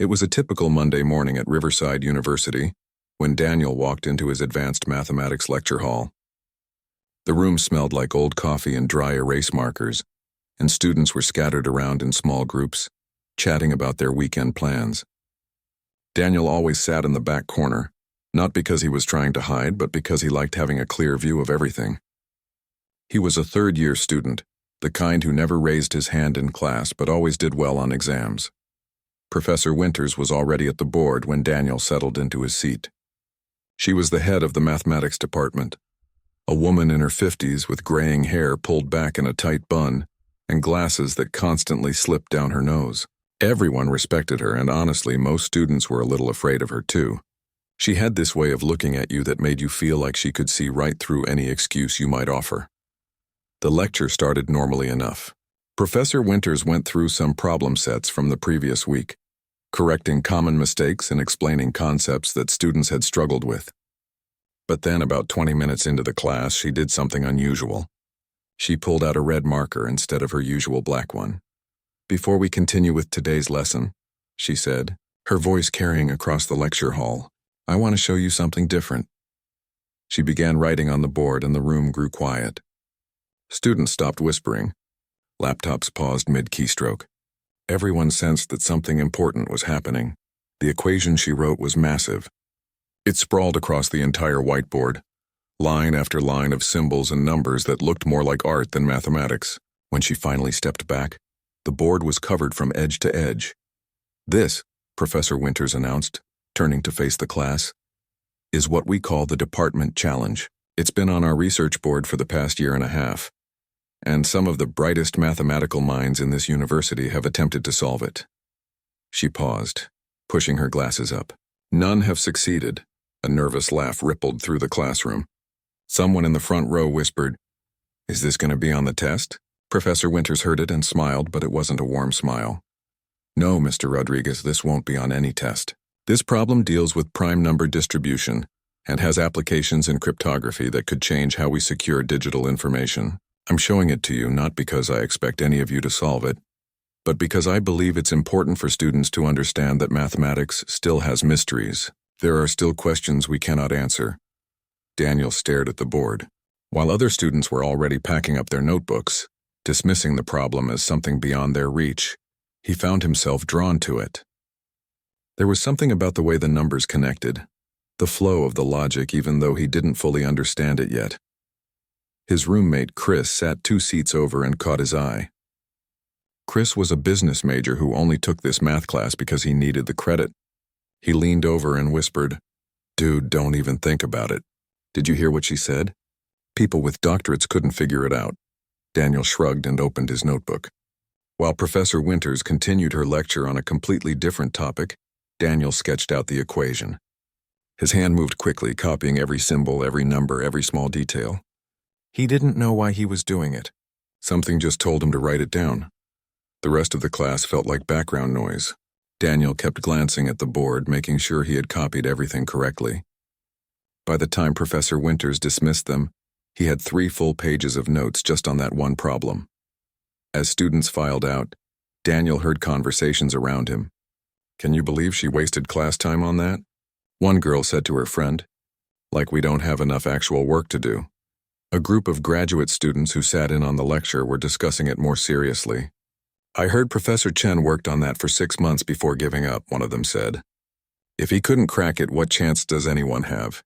It was a typical Monday morning at Riverside University when Daniel walked into his advanced mathematics lecture hall. The room smelled like old coffee and dry erase markers, and students were scattered around in small groups, chatting about their weekend plans. Daniel always sat in the back corner, not because he was trying to hide, but because he liked having a clear view of everything. He was a third-year student, the kind who never raised his hand in class but always did well on exams. Professor Winters was already at the board when Daniel settled into his seat. She was the head of the mathematics department, a woman in her 50s with graying hair pulled back in a tight bun and glasses that constantly slipped down her nose. Everyone respected her, and honestly, most students were a little afraid of her too. She had this way of looking at you that made you feel like she could see right through any excuse you might offer. The lecture started normally enough. Professor Winters went through some problem sets from the previous week, correcting common mistakes and explaining concepts that students had struggled with. But then, about 20 minutes into the class, she did something unusual. She pulled out a red marker instead of her usual black one. "Before we continue with today's lesson," she said, her voice carrying across the lecture hall, "I want to show you something different." She began writing on the board and the room grew quiet. Students stopped whispering. Laptops paused mid-keystroke. Everyone sensed that something important was happening. The equation she wrote was massive. It sprawled across the entire whiteboard, line after line of symbols and numbers that looked more like art than mathematics. When she finally stepped back, the board was covered from edge to edge. "This," Professor Winters announced, turning to face the class, "is what we call the department challenge. It's been on our research board for the past year and a half, and some of the brightest mathematical minds in this university have attempted to solve it." She paused, pushing her glasses up. "None have succeeded." A nervous laugh rippled through the classroom. Someone in the front row whispered, "Is this going to be on the test?" Professor Winters heard it and smiled, but it wasn't a warm smile. "No, Mr. Rodriguez, this won't be on any test. This problem deals with prime number distribution and has applications in cryptography that could change how we secure digital information. I'm showing it to you not because I expect any of you to solve it, but because I believe it's important for students to understand that mathematics still has mysteries. There are still questions we cannot answer." Daniel stared at the board. While other students were already packing up their notebooks, dismissing the problem as something beyond their reach, he found himself drawn to it. There was something about the way the numbers connected, the flow of the logic even though he didn't fully understand it yet. His roommate, Chris, sat 2 seats over and caught his eye. Chris was a business major who only took this math class because he needed the credit. He leaned over and whispered, "Dude, don't even think about it." "Did you hear what she said? People with doctorates couldn't figure it out." Daniel shrugged and opened his notebook. While Professor Winters continued her lecture on a completely different topic, Daniel sketched out the equation. His hand moved quickly, copying every symbol, every number, every small detail. He didn't know why he was doing it. Something just told him to write it down. The rest of the class felt like background noise. Daniel kept glancing at the board, making sure he had copied everything correctly. By the time Professor Winters dismissed them, he had 3 full pages of notes just on that one problem. As students filed out, Daniel heard conversations around him. "Can you believe she wasted class time on that?" One girl said to her friend, "Like we don't have enough actual work to do." A group of graduate students who sat in on the lecture were discussing it more seriously. "I heard Professor Chen worked on that for 6 months before giving up," one of them said. "If he couldn't crack it, what chance does anyone have?"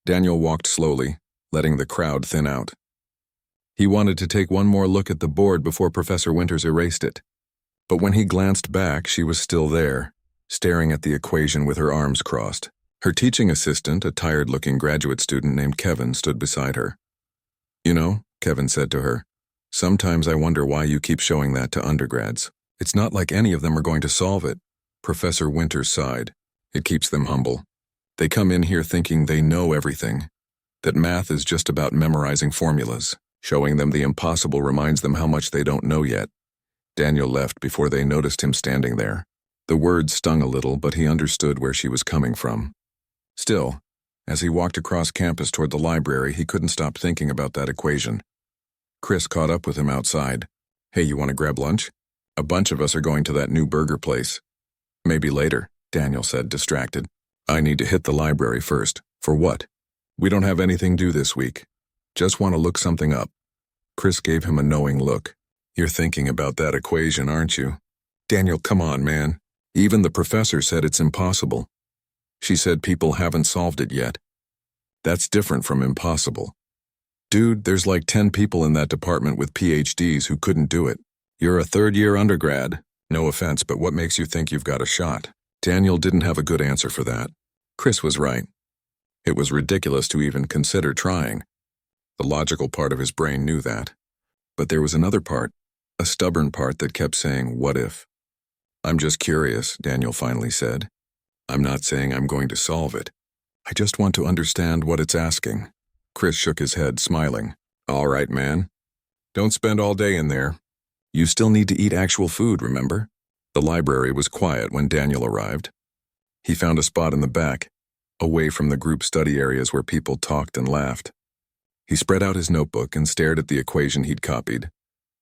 Daniel walked slowly, letting the crowd thin out. He wanted to take one more look at the board before Professor Winters erased it. But when he glanced back, she was still there, staring at the equation with her arms crossed. Her teaching assistant, a tired-looking graduate student named Kevin, stood beside her. "You know," Kevin said to her, "sometimes I wonder why you keep showing that to undergrads. It's not like any of them are going to solve it." Professor Winters sighed. "It keeps them humble. They come in here thinking they know everything, that math is just about memorizing formulas. Showing them the impossible reminds them how much they don't know yet." Daniel left before they noticed him standing there. The words stung a little, but he understood where she was coming from. Still, as he walked across campus toward the library, he couldn't stop thinking about that equation. Chris caught up with him outside. "Hey, you want to grab lunch? A bunch of us are going to that new burger place." Maybe later, Daniel said, distracted. I need to hit the library first. For what? We don't have anything due this week. Just want to look something up. Chris gave him a knowing look. You're thinking about that equation, aren't you? Daniel, come on, man. Even the professor said it's impossible. She said people haven't solved it yet. That's different from impossible. Dude, there's like 10 people in that department with PhDs who couldn't do it. You're a third-year undergrad. No offense, but what makes you think you've got a shot? Daniel didn't have a good answer for that. Chris was right. It was ridiculous to even consider trying. The logical part of his brain knew that. But there was another part, a stubborn part that kept saying, what if? I'm just curious, Daniel finally said. I'm not saying I'm going to solve it. I just want to understand what it's asking. Chris shook his head, smiling. All right, man. Don't spend all day in there. You still need to eat actual food, remember? The library was quiet when Daniel arrived. He found a spot in the back, away from the group study areas where people talked and laughed. He spread out his notebook and stared at the equation he'd copied.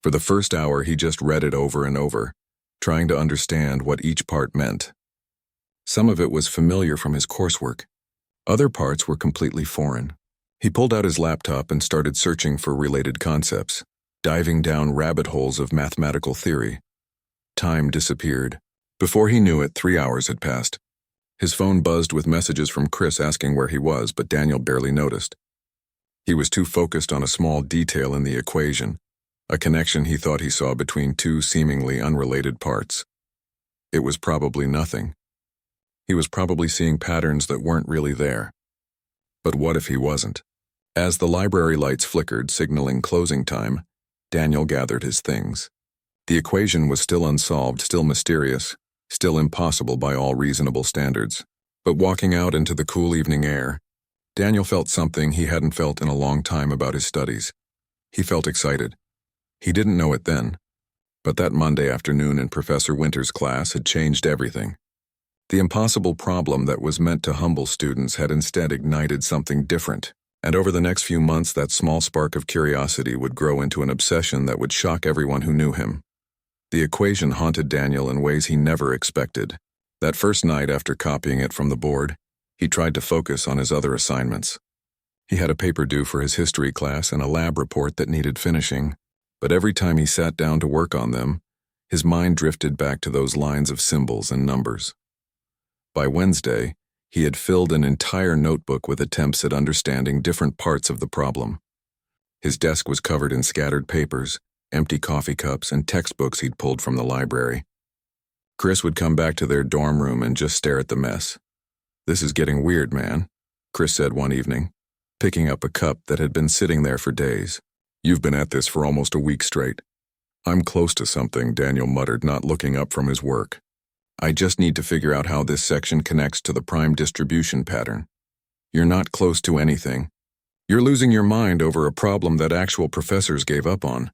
For the first hour, he just read it over and over, trying to understand what each part meant. Some of it was familiar from his coursework. Other parts were completely foreign. He pulled out his laptop and started searching for related concepts, diving down rabbit holes of mathematical theory. Time disappeared. Before he knew it, 3 hours had passed. His phone buzzed with messages from Chris asking where he was, but Daniel barely noticed. He was too focused on a small detail in the equation, a connection he thought he saw between two seemingly unrelated parts. It was probably nothing. He was probably seeing patterns that weren't really there. But what if he wasn't? As the library lights flickered, signaling closing time, Daniel gathered his things. The equation was still unsolved, still mysterious, still impossible by all reasonable standards. But walking out into the cool evening air, Daniel felt something he hadn't felt in a long time about his studies. He felt excited. He didn't know it then, but that Monday afternoon in Professor Winter's class had changed everything. The impossible problem that was meant to humble students had instead ignited something different, and over the next few months that small spark of curiosity would grow into an obsession that would shock everyone who knew him. The equation haunted Daniel in ways he never expected. That first night after copying it from the board, he tried to focus on his other assignments. He had a paper due for his history class and a lab report that needed finishing, but every time he sat down to work on them, his mind drifted back to those lines of symbols and numbers. By Wednesday, he had filled an entire notebook with attempts at understanding different parts of the problem. His desk was covered in scattered papers, empty coffee cups, and textbooks he'd pulled from the library. Chris would come back to their dorm room and just stare at the mess. This is getting weird, man, Chris said one evening, picking up a cup that had been sitting there for days. You've been at this for almost a week straight. I'm close to something, Daniel muttered, not looking up from his work. I just need to figure out how this section connects to the prime distribution pattern. You're not close to anything. You're losing your mind over a problem that actual professors gave up on.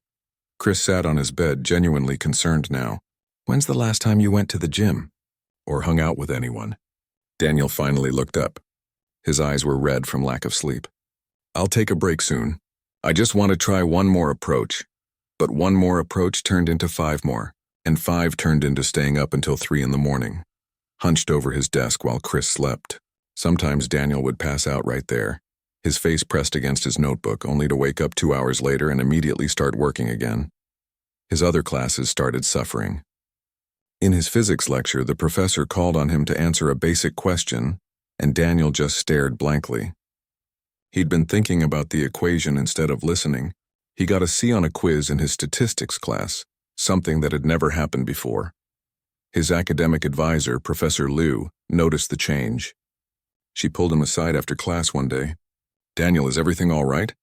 Chris sat on his bed, genuinely concerned now. When's the last time you went to the gym? Or hung out with anyone? Daniel finally looked up. His eyes were red from lack of sleep. I'll take a break soon. I just want to try one more approach. But one more approach turned into 5 more, and 5 turned into staying up until 3 in the morning. Hunched over his desk while Chris slept. Sometimes Daniel would pass out right there, his face pressed against his notebook, only to wake up 2 hours later and immediately start working again. His other classes started suffering. In his physics lecture, the professor called on him to answer a basic question, and Daniel just stared blankly. He'd been thinking about the equation instead of listening. He got a C on a quiz in his statistics class, something that had never happened before. His academic advisor, Professor Liu, noticed the change. She pulled him aside after class one day. Daniel, is everything all right?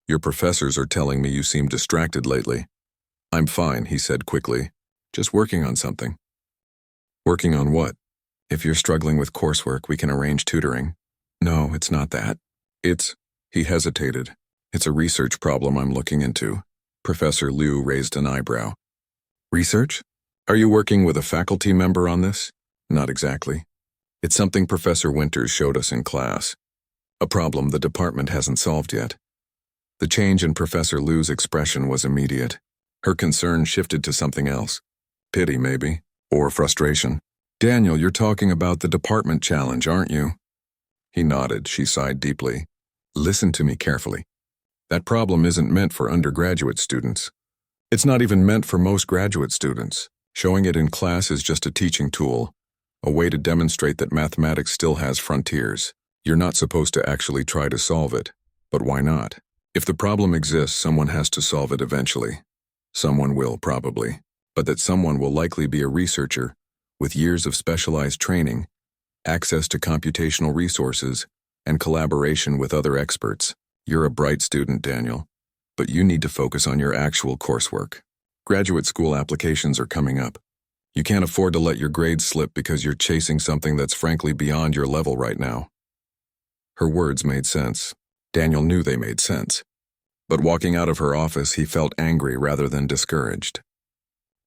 Your professors are telling me you seem distracted lately. I'm fine, he said quickly. Just working on something. Working on what? If you're struggling with coursework, we can arrange tutoring. No, it's not that. He hesitated. It's a research problem I'm looking into. Professor Liu raised an eyebrow. Research? Are you working with a faculty member on this? Not exactly. It's something Professor Winters showed us in class. A problem the department hasn't solved yet. The change in Professor Liu's expression was immediate. Her concern shifted to something else. Pity, maybe. Or frustration. Daniel, you're talking about the department challenge, aren't you? He nodded. She sighed deeply. Listen to me carefully. That problem isn't meant for undergraduate students. It's not even meant for most graduate students. Showing it in class is just a teaching tool, a way to demonstrate that mathematics still has frontiers. You're not supposed to actually try to solve it. But why not? If the problem exists, someone has to solve it eventually. Someone will, probably. But that someone will likely be a researcher with years of specialized training, access to computational resources, and collaboration with other experts. You're a bright student, Daniel, but you need to focus on your actual coursework. Graduate school applications are coming up. You can't afford to let your grades slip because you're chasing something that's frankly beyond your level right now. Her words made sense. Daniel knew they made sense. But walking out of her office, he felt angry rather than discouraged.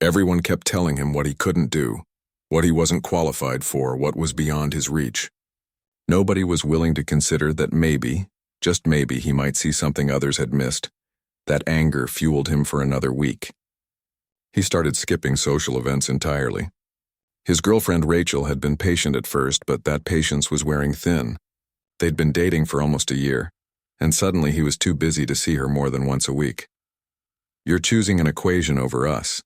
Everyone kept telling him what he couldn't do, what he wasn't qualified for, what was beyond his reach. Nobody was willing to consider that maybe, just maybe, he might see something others had missed. That anger fueled him for another week. He started skipping social events entirely. His girlfriend Rachel had been patient at first, but that patience was wearing thin. They'd been dating for almost a year, and suddenly he was too busy to see her more than once a week. You're choosing an equation over us,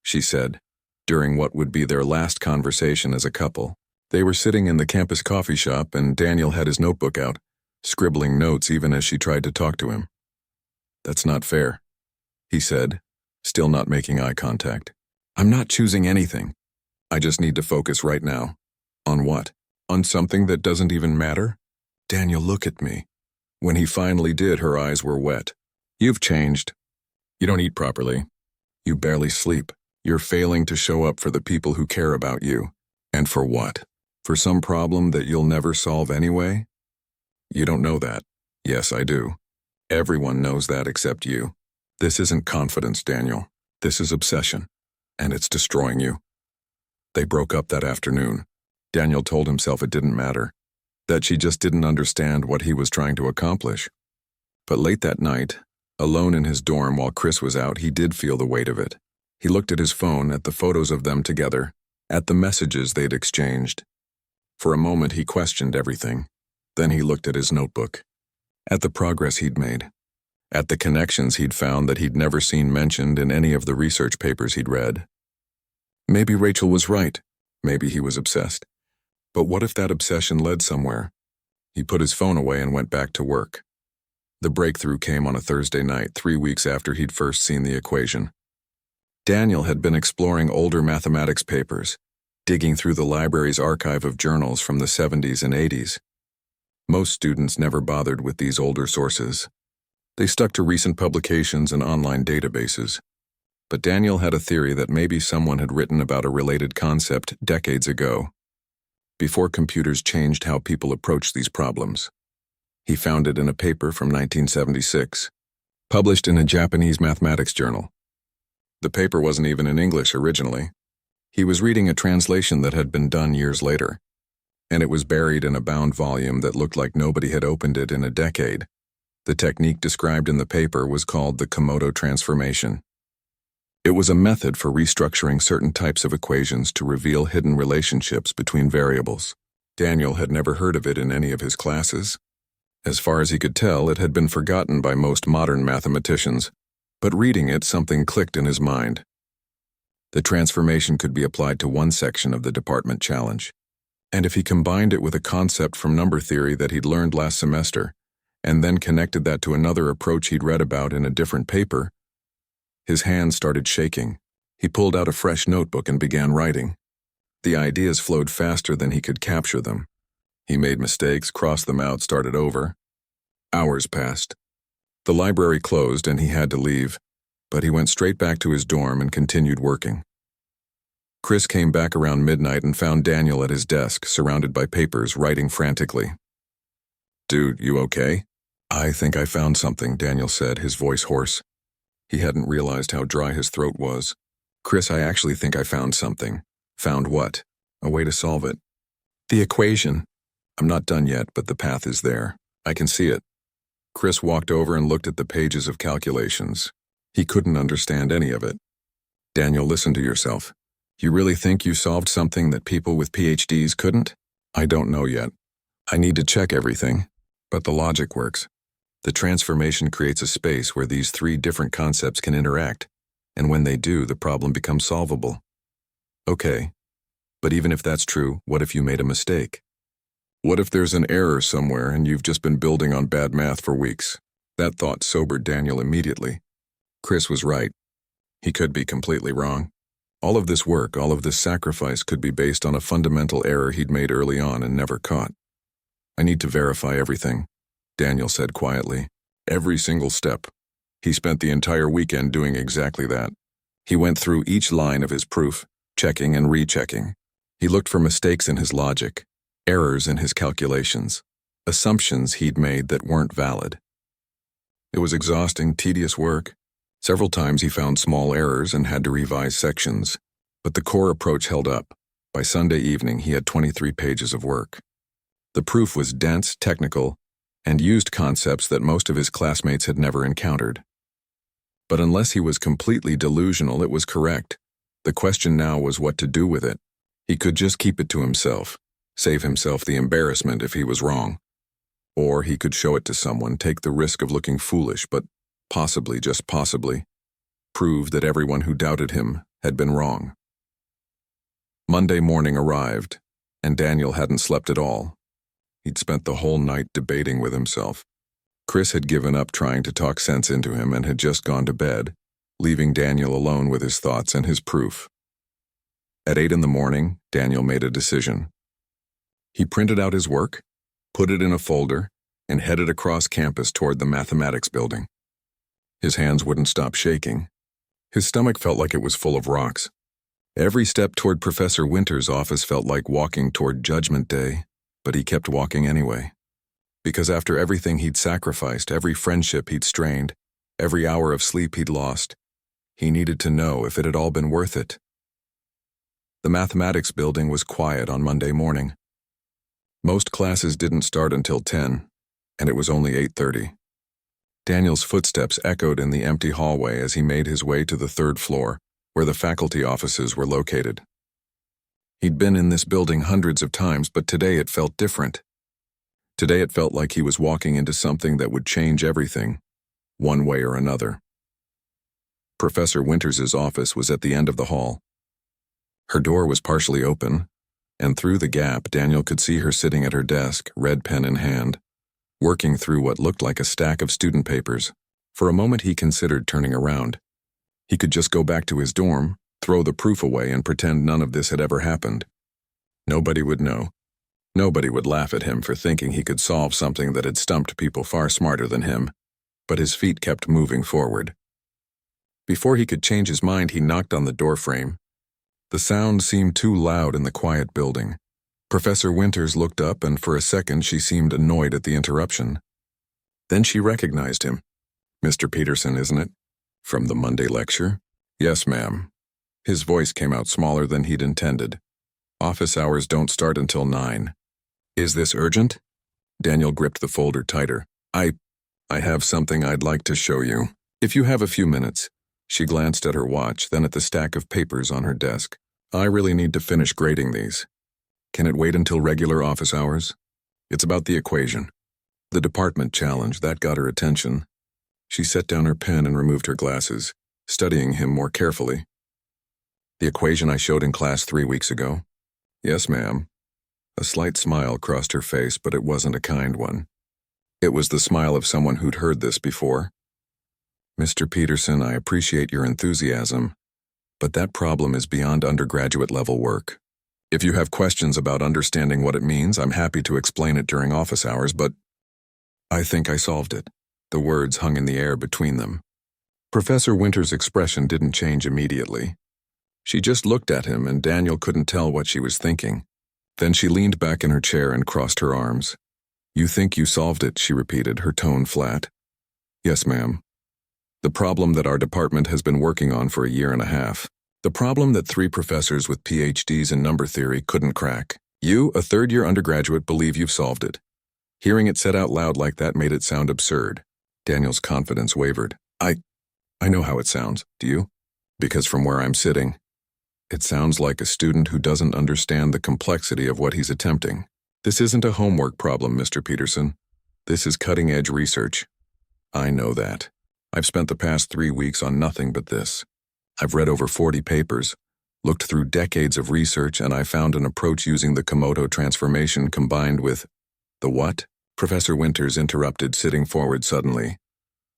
she said, during what would be their last conversation as a couple. They were sitting in the campus coffee shop, and Daniel had his notebook out, scribbling notes even as she tried to talk to him. That's not fair, he said, still not making eye contact. I'm not choosing anything. I just need to focus right now. On what? On something that doesn't even matter? Daniel, look at me. When he finally did, her eyes were wet. You've changed. You don't eat properly. You barely sleep. You're failing to show up for the people who care about you. And for what? For some problem that you'll never solve anyway? You don't know that. Yes, I do. Everyone knows that except you. This isn't confidence, Daniel. This is obsession. And it's destroying you. They broke up that afternoon. Daniel told himself it didn't matter, that she just didn't understand what he was trying to accomplish. But late that night, alone in his dorm while Chris was out, he did feel the weight of it. He looked at his phone, at the photos of them together, at the messages they'd exchanged. For a moment he questioned everything. Then he looked at his notebook, at the progress he'd made, at the connections he'd found that he'd never seen mentioned in any of the research papers he'd read. Maybe Rachel was right. Maybe he was obsessed. But what if that obsession led somewhere? He put his phone away and went back to work. The breakthrough came on a Thursday night, 3 weeks after he'd first seen the equation. Daniel had been exploring older mathematics papers, digging through the library's archive of journals from the 70s and 80s. Most students never bothered with these older sources. They stuck to recent publications and online databases. But Daniel had a theory that maybe someone had written about a related concept decades ago, before computers changed how people approach these problems. He found it in a paper from 1976, published in a Japanese mathematics journal. The paper wasn't even in English originally. He was reading a translation that had been done years later, and it was buried in a bound volume that looked like nobody had opened it in a decade. The technique described in the paper was called the Komodo transformation. It was a method for restructuring certain types of equations to reveal hidden relationships between variables. Daniel had never heard of it in any of his classes. As far as he could tell, it had been forgotten by most modern mathematicians, but reading it, something clicked in his mind. The transformation could be applied to one section of the department challenge, and if he combined it with a concept from number theory that he'd learned last semester, and then connected that to another approach he'd read about in a different paper, his hands started shaking. He pulled out a fresh notebook and began writing. The ideas flowed faster than he could capture them. He made mistakes, crossed them out, started over. Hours passed. The library closed and he had to leave, but he went straight back to his dorm and continued working. Chris came back around midnight and found Daniel at his desk, surrounded by papers, writing frantically. "Dude, you okay?" "I think I found something," Daniel said, his voice hoarse. He hadn't realized how dry his throat was. "Chris, I actually think I found something." "Found what?" "A way to solve it." "The equation." "I'm not done yet, but the path is there. I can see it." Chris walked over and looked at the pages of calculations. He couldn't understand any of it. "Daniel, listen to yourself. You really think you solved something that people with PhDs couldn't? I don't know yet. I need to check everything. But the logic works. The transformation creates a space where these three different concepts can interact, and when they do, the problem becomes solvable. Okay. But even if that's true, what if you made a mistake? What if there's an error somewhere and you've just been building on bad math for weeks? That thought sobered Daniel immediately. Chris was right. He could be completely wrong. All of this work, all of this sacrifice could be based on a fundamental error he'd made early on and never caught. I need to verify everything, Daniel said quietly. Every single step. He spent the entire weekend doing exactly that. He went through each line of his proof, checking and rechecking. He looked for mistakes in his logic, errors in his calculations, assumptions he'd made that weren't valid. It was exhausting, tedious work. Several times he found small errors and had to revise sections, but the core approach held up. By Sunday evening, he had 23 pages of work. The proof was dense, technical, and used concepts that most of his classmates had never encountered. But unless he was completely delusional, it was correct. The question now was what to do with it. He could just keep it to himself, save himself the embarrassment if he was wrong. Or he could show it to someone, take the risk of looking foolish, but possibly, just possibly, prove that everyone who doubted him had been wrong. Monday morning arrived, and Daniel hadn't slept at all. He'd spent the whole night debating with himself. Chris had given up trying to talk sense into him and had just gone to bed, leaving Daniel alone with his thoughts and his proof. At 8 a.m, Daniel made a decision. He printed out his work, put it in a folder, and headed across campus toward the mathematics building. His hands wouldn't stop shaking. His stomach felt like it was full of rocks. Every step toward Professor Winter's office felt like walking toward Judgment Day, but he kept walking anyway. Because after everything he'd sacrificed, every friendship he'd strained, every hour of sleep he'd lost, he needed to know if it had all been worth it. The mathematics building was quiet on Monday morning. Most classes didn't start until 10, and it was only 8:30. Daniel's footsteps echoed in the empty hallway as he made his way to the 3rd floor, where the faculty offices were located. He'd been in this building hundreds of times, but today it felt different. Today it felt like he was walking into something that would change everything, one way or another. Professor Winters's office was at the end of the hall. Her door was partially open, and through the gap Daniel could see her sitting at her desk, red pen in hand, working through what looked like a stack of student papers. For a moment he considered turning around. He could just go back to his dorm, throw the proof away, and pretend none of this had ever happened. Nobody would know. Nobody would laugh at him for thinking he could solve something that had stumped people far smarter than him, but his feet kept moving forward. Before he could change his mind, he knocked on the doorframe. The sound seemed too loud in the quiet building. Professor Winters looked up, and for a second she seemed annoyed at the interruption. Then she recognized him. "Mr. Peterson, isn't it? From the Monday lecture?" "Yes, ma'am." His voice came out smaller than he'd intended. "Office hours don't start until 9. Is this urgent?" Daniel gripped the folder tighter. I have something I'd like to show you. If you have a few minutes." She glanced at her watch, then at the stack of papers on her desk. "I really need to finish grading these. Can it wait until regular office hours?" "It's about the equation. The department challenge, that got her attention." She set down her pen and removed her glasses, studying him more carefully. "The equation I showed in class 3 weeks ago?" "Yes, ma'am." A slight smile crossed her face, but it wasn't a kind one. It was the smile of someone who'd heard this before. "Mr. Peterson, I appreciate your enthusiasm, but that problem is beyond undergraduate level work. If you have questions about understanding what it means, I'm happy to explain it during office hours, but I think I solved it." The words hung in the air between them. Professor Winter's expression didn't change immediately. She just looked at him, and Daniel couldn't tell what she was thinking. Then she leaned back in her chair and crossed her arms. "You think you solved it," she repeated, her tone flat. "Yes, ma'am. The problem that our department has been working on for a year and a half. The problem that 3 professors with PhDs in number theory couldn't crack. You, a 3rd-year undergraduate, believe you've solved it." Hearing it said out loud like that made it sound absurd. Daniel's confidence wavered. I know how it sounds. Do you? Because from where I'm sitting, It sounds like a student who doesn't understand the complexity of what he's attempting. This isn't a homework problem, Mr. Peterson. This is cutting-edge research. I know that. I've spent the past 3 weeks on nothing but this. I've read over 40 papers, looked through decades of research, and I found an approach using the Komodo transformation combined with... The what? Professor Winters interrupted, sitting forward suddenly.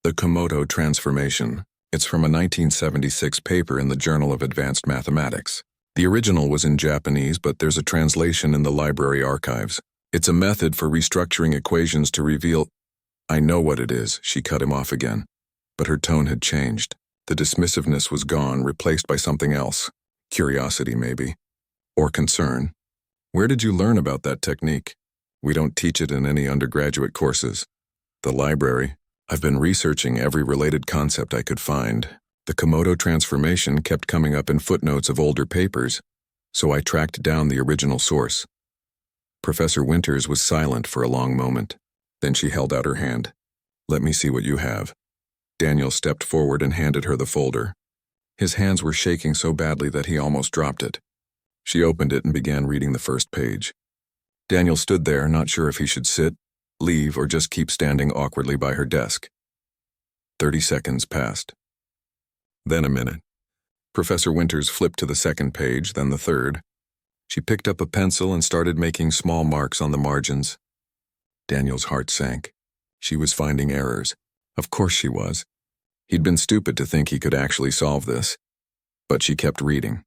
The Komodo transformation. It's from a 1976 paper in the Journal of Advanced Mathematics. The original was in Japanese, but there's a translation in the library archives. It's a method for restructuring equations to reveal... I know what it is, she cut him off again. But her tone had changed. The dismissiveness was gone, replaced by something else. Curiosity, maybe. Or concern. Where did you learn about that technique? We don't teach it in any undergraduate courses. The library. I've been researching every related concept I could find. The Komodo transformation kept coming up in footnotes of older papers, so I tracked down the original source. Professor Winters was silent for a long moment. Then she held out her hand. Let me see what you have. Daniel stepped forward and handed her the folder. His hands were shaking so badly that he almost dropped it. She opened it and began reading the first page. Daniel stood there, not sure if he should sit, leave, or just keep standing awkwardly by her desk. 30 seconds passed. Then a minute. Professor Winters flipped to the second page, then the third. She picked up a pencil and started making small marks on the margins. Daniel's heart sank. She was finding errors. Of course she was. He'd been stupid to think he could actually solve this. But she kept reading.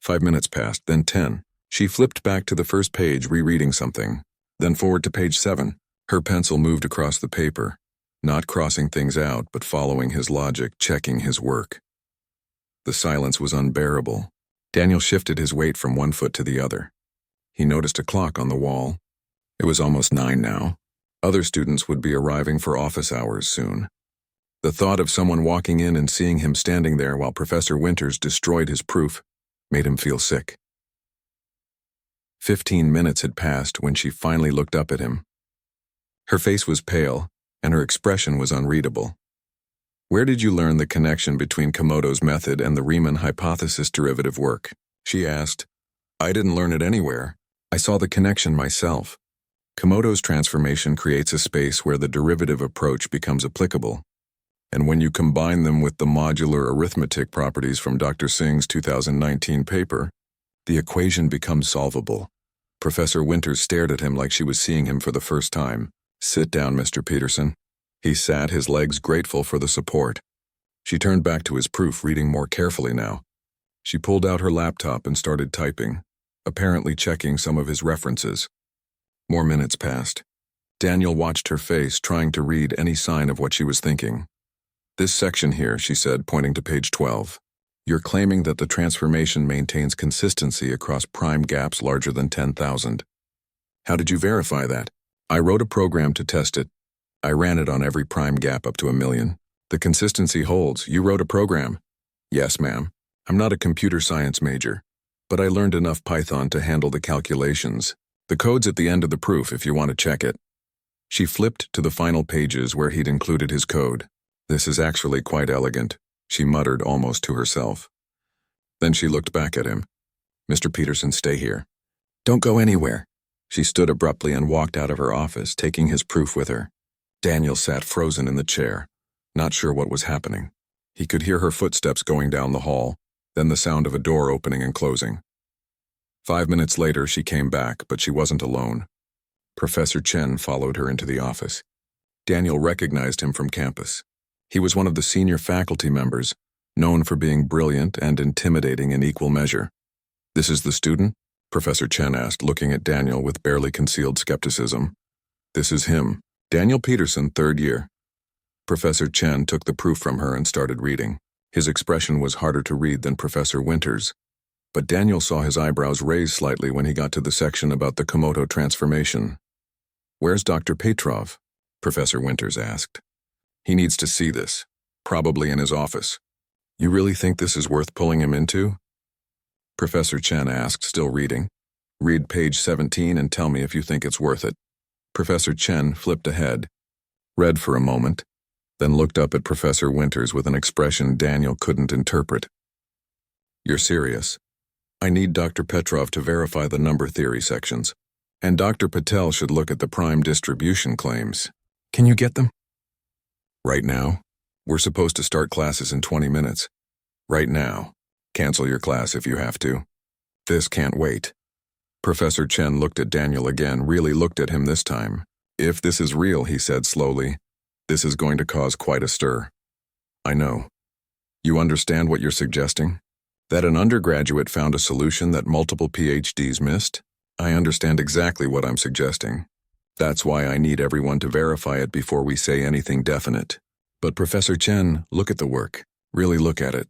5 minutes passed, then 10. She flipped back to the first page, rereading something. Then forward to page 7. Her pencil moved across the paper, not crossing things out, but following his logic, checking his work. The silence was unbearable. Daniel shifted his weight from one foot to the other. He noticed a clock on the wall. It was almost 9 now. Other students would be arriving for office hours soon. The thought of someone walking in and seeing him standing there while Professor Winters destroyed his proof made him feel sick. 15 minutes had passed when she finally looked up at him. Her face was pale, and her expression was unreadable. Where did you learn the connection between Komodo's method and the Riemann hypothesis derivative work? She asked. I didn't learn it anywhere. I saw the connection myself. Komodo's transformation creates a space where the derivative approach becomes applicable. And when you combine them with the modular arithmetic properties from Dr. Singh's 2019 paper, the equation becomes solvable. Professor Winters stared at him like she was seeing him for the first time. Sit down, Mr. Peterson. He sat, his legs grateful for the support. She turned back to his proof, reading more carefully now. She pulled out her laptop and started typing, apparently checking some of his references. More minutes passed. Daniel watched her face, trying to read any sign of what she was thinking. This section here, she said, pointing to page 12. You're claiming that the transformation maintains consistency across prime gaps larger than 10,000. How did you verify that? I wrote a program to test it. I ran it on every prime gap up to 1,000,000. The consistency holds. You wrote a program. Yes, ma'am. I'm not a computer science major, but I learned enough Python to handle the calculations. The code's at the end of the proof if you want to check it. She flipped to the final pages where he'd included his code. This is actually quite elegant, she muttered almost to herself. Then she looked back at him. Mr. Peterson, stay here. Don't go anywhere. She stood abruptly and walked out of her office, taking his proof with her. Daniel sat frozen in the chair, not sure what was happening. He could hear her footsteps going down the hall, then the sound of a door opening and closing. 5 minutes later, she came back, but she wasn't alone. Professor Chen followed her into the office. Daniel recognized him from campus. He was one of the senior faculty members, known for being brilliant and intimidating in equal measure. This is the student? Professor Chen asked, looking at Daniel with barely concealed skepticism. This is him, Daniel Peterson, 3rd year. Professor Chen took the proof from her and started reading. His expression was harder to read than Professor Winters, but Daniel saw his eyebrows raise slightly when he got to the section about the Komodo transformation. Where's Dr. Petrov? Professor Winters asked. He needs to see this, probably in his office. You really think this is worth pulling him into? Professor Chen asked, still reading. Read page 17 and tell me if you think it's worth it. Professor Chen flipped ahead, read for a moment, then looked up at Professor Winters with an expression Daniel couldn't interpret. You're serious? I need Dr. Petrov to verify the number theory sections. And Dr. Patel should look at the prime distribution claims. Can you get them? Right now? We're supposed to start classes in 20 minutes. Right now. Cancel your class if you have to. This can't wait. Professor Chen looked at Daniel again, really looked at him this time. If this is real, he said slowly, this is going to cause quite a stir. I know. You understand what you're suggesting? That an undergraduate found a solution that multiple PhDs missed? I understand exactly what I'm suggesting. That's why I need everyone to verify it before we say anything definite. But Professor Chen, look at the work. Really look at it.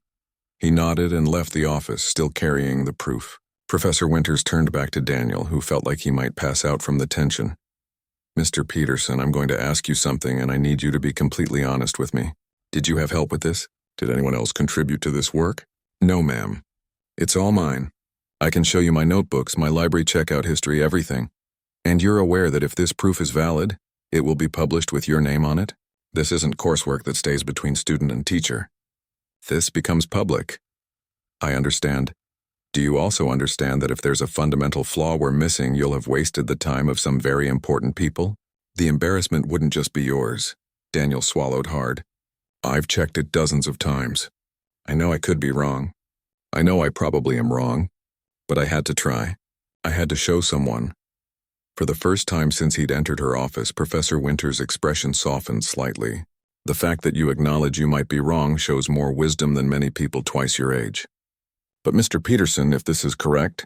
He nodded and left the office, still carrying the proof. Professor Winters turned back to Daniel, who felt like he might pass out from the tension. Mr. Peterson, I'm going to ask you something, and I need you to be completely honest with me. Did you have help with this? Did anyone else contribute to this work? No, ma'am. It's all mine. I can show you my notebooks, my library checkout history, everything. And you're aware that if this proof is valid, it will be published with your name on it? This isn't coursework that stays between student and teacher. This becomes public. I understand. Do you also understand that if there's a fundamental flaw we're missing, you'll have wasted the time of some very important people? The embarrassment wouldn't just be yours. Daniel swallowed hard. I've checked it dozens of times. I know I could be wrong. I know I probably am wrong. But I had to try. I had to show someone. For the first time since he'd entered her office, Professor Winters' expression softened slightly. The fact that you acknowledge you might be wrong shows more wisdom than many people twice your age. But Mr. Peterson, if this is correct,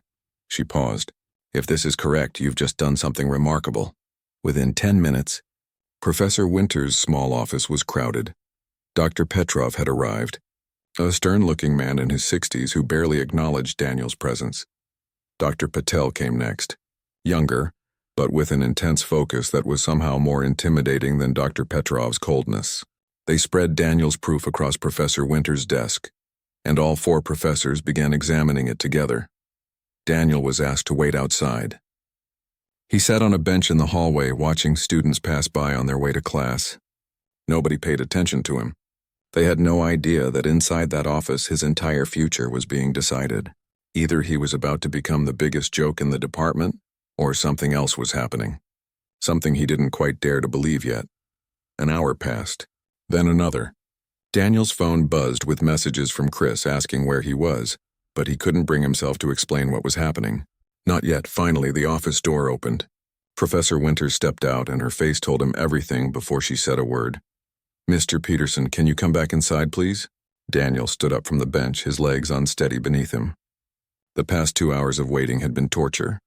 she paused. If this is correct, you've just done something remarkable. Within 10 minutes, Professor Winters' small office was crowded. Dr. Petrov had arrived, a stern-looking man in his 60s who barely acknowledged Daniel's presence. Dr. Patel came next, younger, but with an intense focus that was somehow more intimidating than Dr. Petrov's coldness. They spread Daniel's proof across Professor Winters' desk, and all 4 professors began examining it together. Daniel was asked to wait outside. He sat on a bench in the hallway watching students pass by on their way to class. Nobody paid attention to him. They had no idea that inside that office his entire future was being decided. Either he was about to become the biggest joke in the department, or something else was happening. Something he didn't quite dare to believe yet. An hour passed, then another. Daniel's phone buzzed with messages from Chris asking where he was, but he couldn't bring himself to explain what was happening. Not yet. Finally, the office door opened. Professor Winters stepped out, and her face told him everything before she said a word. Mr. Peterson, can you come back inside, please? Daniel stood up from the bench, his legs unsteady beneath him. The past 2 hours of waiting had been torture,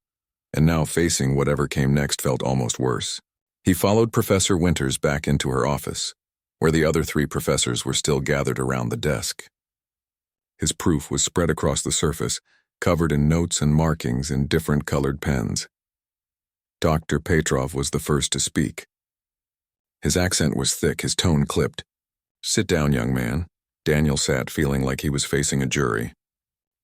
and now facing whatever came next felt almost worse. He followed Professor Winters back into her office, where the other 3 professors were still gathered around the desk. His proof was spread across the surface, covered in notes and markings in different colored pens. Dr. Petrov was the first to speak. His accent was thick, his tone clipped. Sit down, young man. Daniel sat, feeling like he was facing a jury.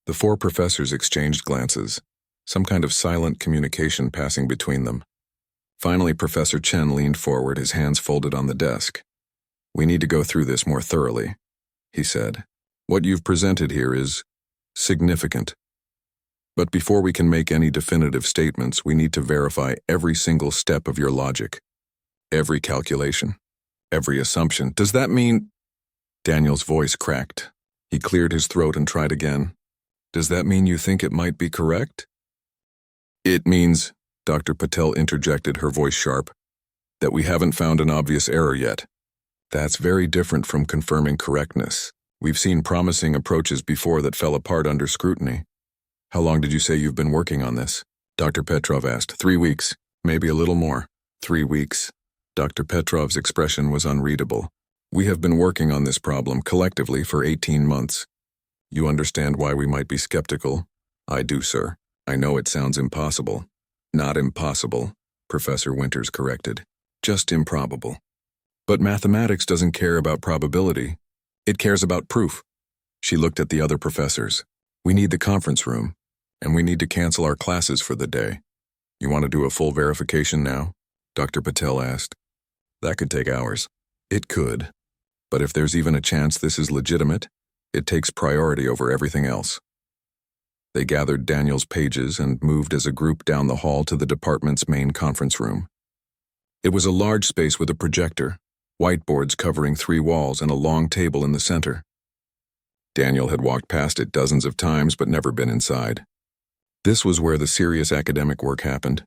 The 4 professors exchanged glances, some kind of silent communication passing between them. Finally, Professor Chen leaned forward, his hands folded on the desk. We need to go through this more thoroughly, he said. What you've presented here is significant. But before we can make any definitive statements, we need to verify every single step of your logic. Every calculation, every assumption. Does that mean... Daniel's voice cracked. He cleared his throat and tried again. Does that mean you think it might be correct? It means, Dr. Patel interjected, her voice sharp, that we haven't found an obvious error yet. That's very different from confirming correctness. We've seen promising approaches before that fell apart under scrutiny. How long did you say you've been working on this? Dr. Petrov asked. 3 weeks, maybe a little more. 3 weeks. Dr. Petrov's expression was unreadable. We have been working on this problem collectively for 18 months. You understand why we might be skeptical? I do, sir. I know it sounds impossible. Not impossible, Professor Winters corrected. Just improbable. But mathematics doesn't care about probability. It cares about proof. She looked at the other professors. We need the conference room, and we need to cancel our classes for the day. You want to do a full verification now? Dr. Patel asked. That could take hours. It could. But if there's even a chance this is legitimate, it takes priority over everything else. They gathered Daniel's pages and moved as a group down the hall to the department's main conference room. It was a large space with a projector, whiteboards covering 3 walls, and a long table in the center. Daniel had walked past it dozens of times but never been inside. This was where the serious academic work happened,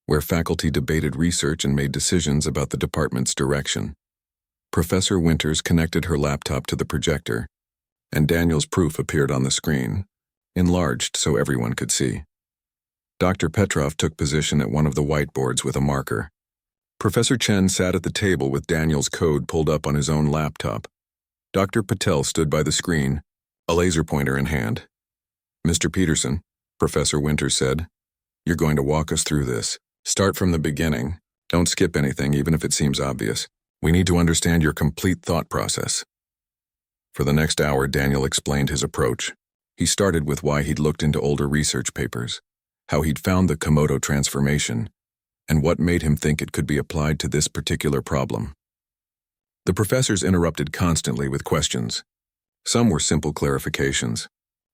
where faculty debated research and made decisions about the department's direction. Professor Winters connected her laptop to the projector, and Daniel's proof appeared on the screen, enlarged so everyone could see. Dr. Petrov took position at one of the whiteboards with a marker. Professor Chen sat at the table with Daniel's code pulled up on his own laptop. Dr. Patel stood by the screen, a laser pointer in hand. "Mr. Peterson," Professor Winters said, "you're going to walk us through this. Start from the beginning. Don't skip anything, even if it seems obvious. We need to understand your complete thought process." For the next hour, Daniel explained his approach. He started with why he'd looked into older research papers, how he'd found the Komodo transformation, and what made him think it could be applied to this particular problem. The professors interrupted constantly with questions. Some were simple clarifications.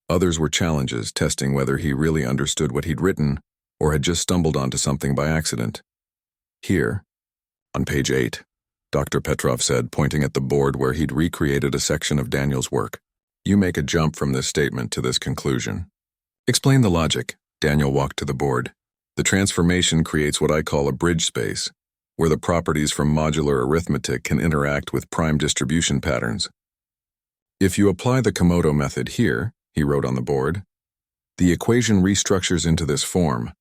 Others were challenges, testing whether he really understood what he'd written or had just stumbled onto something by accident. "Here, on page 8, Dr. Petrov said, pointing at the board where he'd recreated a section of Daniel's work. "You make a jump from this statement to this conclusion." "Explain the logic." Daniel walked to the board. "The transformation creates what I call a bridge space, where the properties from modular arithmetic can interact with prime distribution patterns. If you apply the Komodo method here," he wrote on the board, "the equation restructures into this form,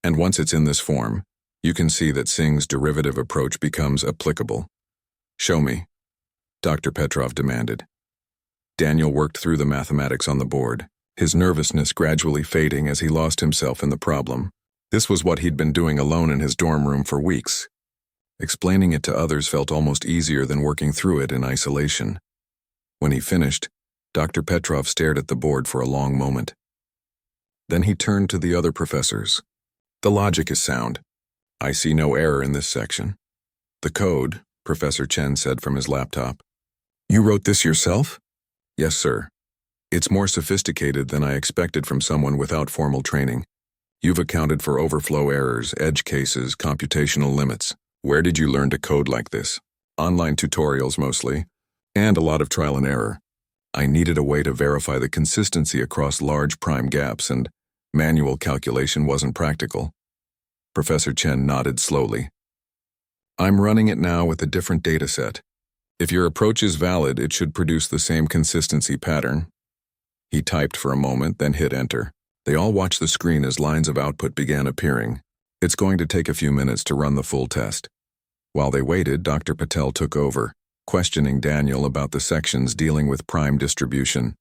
and once it's in this form, you can see that Singh's derivative approach becomes applicable." "Show me," Dr. Petrov demanded. Daniel worked through the mathematics on the board, his nervousness gradually fading as he lost himself in the problem. This was what he'd been doing alone in his dorm room for weeks. Explaining it to others felt almost easier than working through it in isolation. When he finished, Dr. Petrov stared at the board for a long moment. Then he turned to the other professors. "The logic is sound. I see no error in this section." "The code," Professor Chen said from his laptop. "You wrote this yourself?" "Yes, sir. It's more sophisticated than I expected from someone without formal training. You've accounted for overflow errors, edge cases, computational limits. Where did you learn to code like this?" "Online tutorials mostly, and a lot of trial and error. I needed a way to verify the consistency across large prime gaps, and manual calculation wasn't practical." Professor Chen nodded slowly. "I'm running it now with a different data set. If your approach is valid, it should produce the same consistency pattern." He typed for a moment, then hit enter. They all watched the screen as lines of output began appearing. "It's going to take a few minutes to run the full test." While they waited, Dr. Patel took over, questioning Daniel about the sections dealing with prime distribution.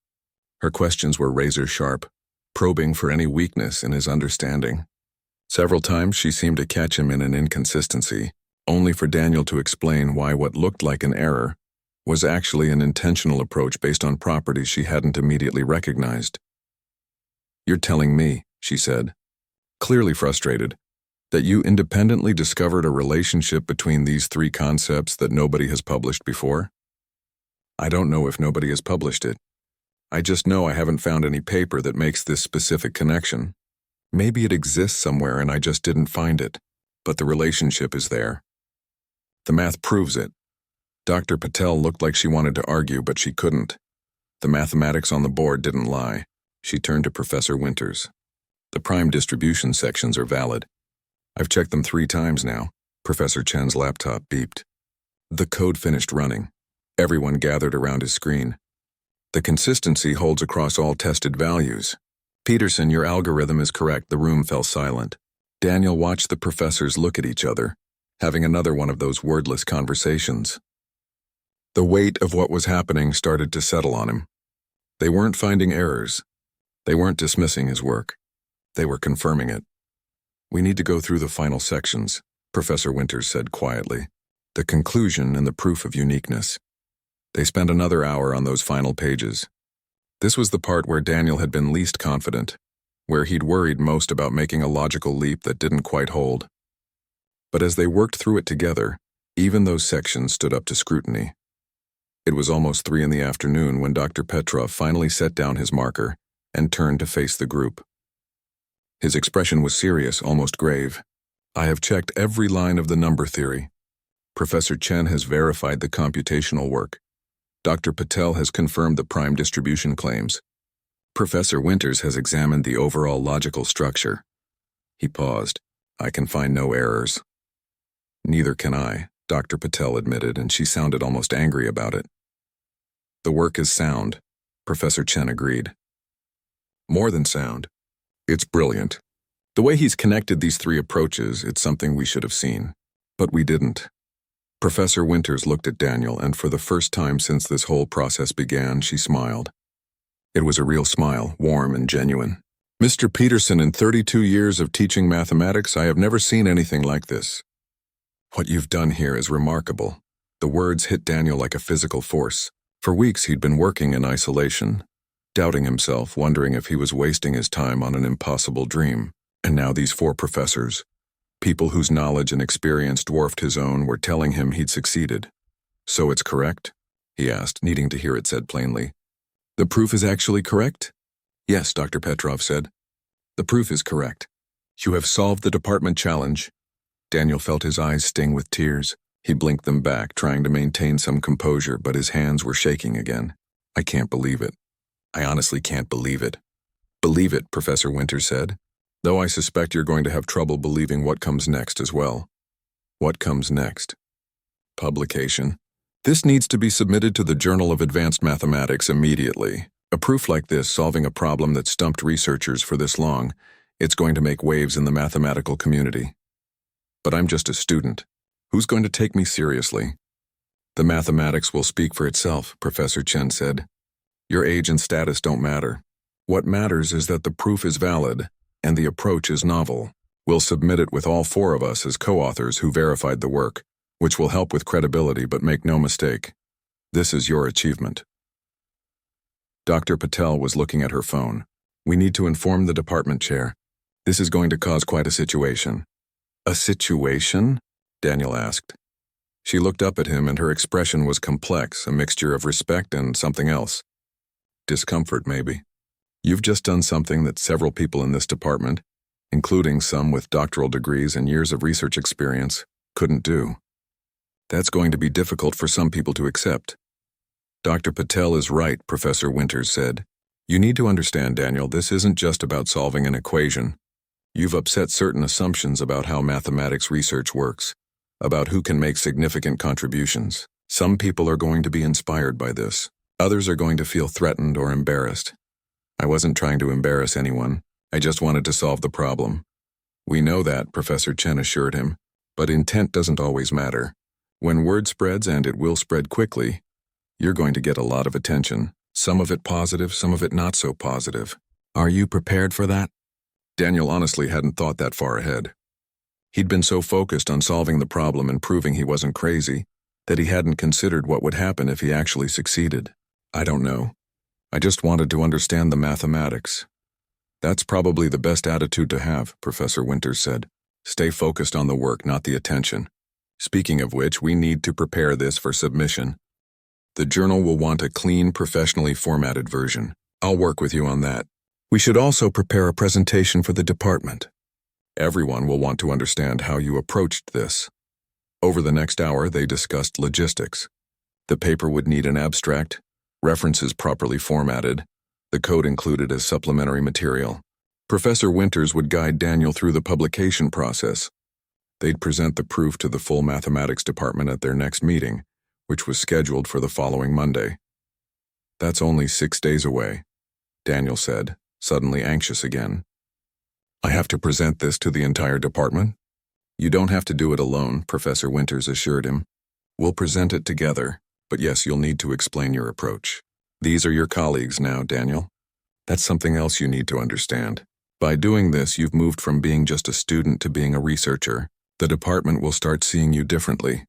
Her questions were razor-sharp, probing for any weakness in his understanding. Several times she seemed to catch him in an inconsistency, only for Daniel to explain why what looked like an error was actually an intentional approach based on properties she hadn't immediately recognized. "You're telling me," she said, clearly frustrated, "that you independently discovered a relationship between these 3 concepts that nobody has published before?" "I don't know if nobody has published it. I just know I haven't found any paper that makes this specific connection. Maybe it exists somewhere and I just didn't find it, but the relationship is there. The math proves it." Dr. Patel looked like she wanted to argue, but she couldn't. The mathematics on the board didn't lie. She turned to Professor Winters. "The prime distribution sections are valid. I've checked them 3 times now." Professor Chen's laptop beeped. The code finished running. Everyone gathered around his screen. "The consistency holds across all tested values." "Peterson, your algorithm is correct." The room fell silent. Daniel watched the professors look at each other, having another one of those wordless conversations. The weight of what was happening started to settle on him. They weren't finding errors. They weren't dismissing his work. They were confirming it. "We need to go through the final sections," Professor Winters said quietly. "The conclusion and the proof of uniqueness." They spent another hour on those final pages. This was the part where Daniel had been least confident, where he'd worried most about making a logical leap that didn't quite hold. But as they worked through it together, even those sections stood up to scrutiny. It was almost 3 in the afternoon when Dr. Petrov finally set down his marker and turned to face the group. His expression was serious, almost grave. I have checked every line of the number theory. Professor Chen has verified the computational work. Dr. Patel has confirmed the prime distribution claims. Professor Winters has examined the overall logical structure. He paused. I can find no errors. Neither can I, Dr. Patel admitted, and she sounded almost angry about it. The work is sound, Professor Chen agreed. More than sound. It's brilliant. The way he's connected these three approaches, it's something we should have seen. But we didn't. Professor Winters looked at Daniel, and for the first time since this whole process began, she smiled. It was a real smile, warm and genuine. Mr. Peterson, in 32 years of teaching mathematics, I have never seen anything like this. What you've done here is remarkable. The words hit Daniel like a physical force. For weeks he'd been working in isolation, doubting himself, wondering if he was wasting his time on an impossible dream. And now these four professors, people whose knowledge and experience dwarfed his own, were telling him he'd succeeded. So it's correct? He asked, needing to hear it said plainly. The proof is actually correct? Yes, Dr. Petrov said. The proof is correct. You have solved the department challenge. Daniel felt his eyes sting with tears. He blinked them back, trying to maintain some composure, but his hands were shaking again. I can't believe it. I honestly can't believe it. Believe it, Professor Winters said, though I suspect you're going to have trouble believing what comes next as well. What comes next? Publication. This needs to be submitted to the Journal of Advanced Mathematics immediately. A proof like this, solving a problem that stumped researchers for this long, it's going to make waves in the mathematical community. But I'm just a student. Who's going to take me seriously? The mathematics will speak for itself, Professor Chen said. Your age and status don't matter. What matters is that the proof is valid and the approach is novel. We'll submit it with all four of us as co-authors who verified the work, which will help with credibility, but make no mistake. This is your achievement. Dr. Patel was looking at her phone. We need to inform the department chair. This is going to cause quite a situation. A situation? Daniel asked. She looked up at him and her expression was complex, a mixture of respect and something else. Discomfort, maybe. You've just done something that several people in this department, including some with doctoral degrees and years of research experience, couldn't do. That's going to be difficult for some people to accept. Dr. Patel is right, Professor Winters said. You need to understand, Daniel, this isn't just about solving an equation. You've upset certain assumptions about how mathematics research works, about who can make significant contributions. Some people are going to be inspired by this. Others are going to feel threatened or embarrassed. I wasn't trying to embarrass anyone. I just wanted to solve the problem. We know that, Professor Chen assured him, but intent doesn't always matter. When word spreads, and it will spread quickly, you're going to get a lot of attention. Some of it positive, some of it not so positive. Are you prepared for that? Daniel honestly hadn't thought that far ahead. He'd been so focused on solving the problem and proving he wasn't crazy that he hadn't considered what would happen if he actually succeeded. I don't know. I just wanted to understand the mathematics. That's probably the best attitude to have, Professor Winters said. Stay focused on the work, not the attention. Speaking of which, we need to prepare this for submission. The journal will want a clean, professionally formatted version. I'll work with you on that. We should also prepare a presentation for the department. Everyone will want to understand how you approached this. Over the next hour, they discussed logistics. The paper would need an abstract, references properly formatted, the code included as supplementary material. Professor Winters would guide Daniel through the publication process. They'd present the proof to the full mathematics department at their next meeting, which was scheduled for the following Monday. That's only 6 days away, Daniel said, suddenly anxious again. I have to present this to the entire department? You don't have to do it alone, Professor Winters assured him. We'll present it together, but yes, you'll need to explain your approach. These are your colleagues now, Daniel. That's something else you need to understand. By doing this, you've moved from being just a student to being a researcher. The department will start seeing you differently.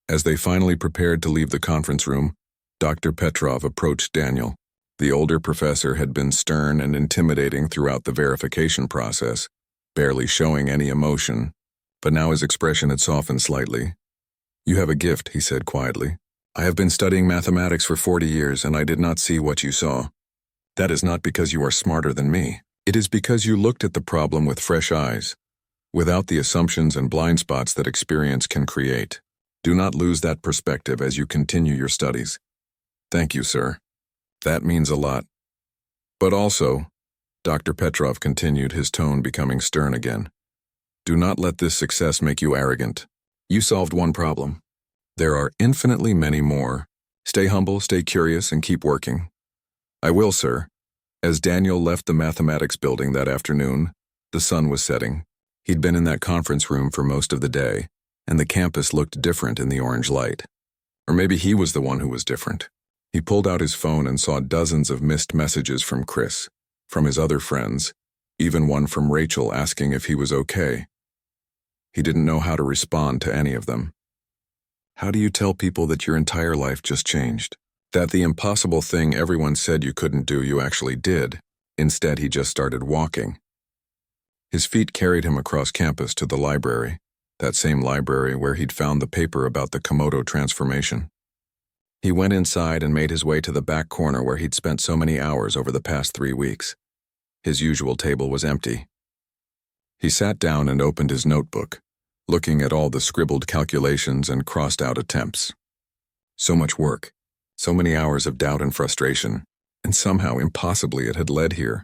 As they finally prepared to leave the conference room, Dr. Petrov approached Daniel. The older professor had been stern and intimidating throughout the verification process, barely showing any emotion, but now his expression had softened slightly. You have a gift, he said quietly. I have been studying mathematics for 40 years, and I did not see what you saw. That is not because you are smarter than me, It is because you looked at the problem with fresh eyes, without the assumptions and blind spots that experience can create. Do not lose that perspective as you continue your studies. Thank you, sir. That means a lot. But also, Dr. Petrov continued, his tone becoming stern again. Do not let this success make you arrogant. You solved one problem. There are infinitely many more. Stay humble, stay curious, and keep working. I will, sir. As Daniel left the mathematics building that afternoon, the sun was setting. He'd been in that conference room for most of the day, and the campus looked different in the orange light. Or maybe he was the one who was different. He pulled out his phone and saw dozens of missed messages from Chris, from his other friends, even one from Rachel asking if he was okay. He didn't know how to respond to any of them. How do you tell people that your entire life just changed? That the impossible thing everyone said you couldn't do, you actually did. Instead, he just started walking. His feet carried him across campus to the library, that same library where he'd found the paper about the Komodo transformation. He went inside and made his way to the back corner where he'd spent so many hours over the past 3 weeks. His usual table was empty. He sat down and opened his notebook, looking at all the scribbled calculations and crossed-out attempts. So much work, so many hours of doubt and frustration, and somehow, impossibly, it had led here.